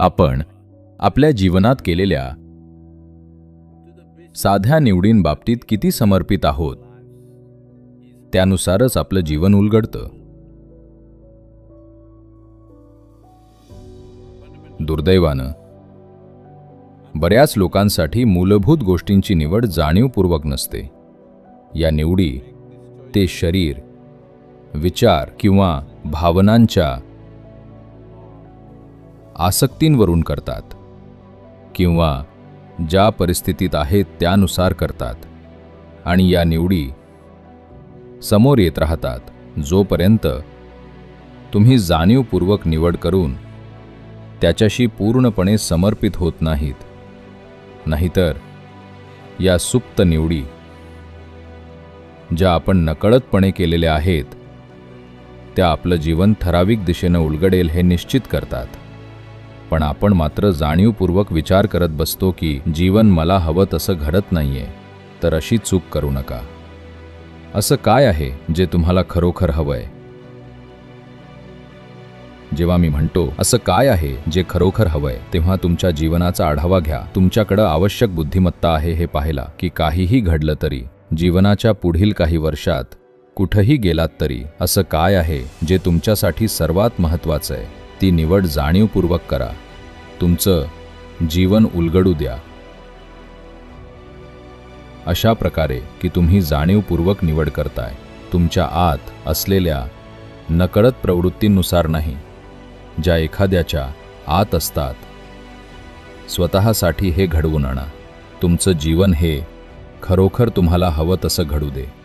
आपण आपल्या जीवनात केलेल्या साध्या निवडींबाबतीत किती समर्पित आहोत त्यानुसारच आपलं जीवन उलगडतं. दुर्दैवानं बऱ्याच लोकांसाठी मूलभूत गोष्टींची निवड जाणीवपूर्वक नसते. या निवडी ते शरीर, विचार किंवा भावनांच्या आसक्तींवरून करतात किंवा ज्या परिस्थितीत आहेत त्यानुसार करतात, आणि या निवडी समोर येत राहतात जोपर्यंत तुम्ही जाणीवपूर्वक निवड करून त्याच्याशी पूर्णपणे समर्पित होत नाहीत. नाहीतर या सुप्त निवडी ज्या आपण नकळतपणे केलेल्या आहेत त्या आपलं जीवन ठराविक दिशेनं उलगडेल हे निश्चित करतात. पण आपण मात्र जाणीवपूर्वक विचार करत बसतो की जीवन मला हवं तसं घडत नाहीये. तर अशी चूक करू नका. असं काय आहे जे तुम्हाला खरोखर हवंय? जेव्हा मी म्हणतो असं काय आहे जे खरोखर हवंय, तेव्हा तुमच्या जीवनाचा आढावा घ्या. तुमच्याकडे आवश्यक बुद्धिमत्ता आहे हे पाहायला की काहीही घडलं तरी, जीवनाच्या पुढील काही वर्षात कुठेही गेलात तरी, असं काय आहे जे तुमच्यासाठी सर्वात महत्त्वाचं आहे. ती निवड जाणीवपूर्वक करा. तुमचं जीवन उलगडू द्या अशा प्रकारे की तुम्ही जाणीवपूर्वक निवड करताय, तुमच्या आत असलेल्या नकळत प्रवृत्तींनुसार नाही, ज्या एखाद्याच्या आत असतात. स्वतःसाठी हे घडवून आणा. तुमचं जीवन हे खरोखर तुम्हाला हवं तसं घडू दे.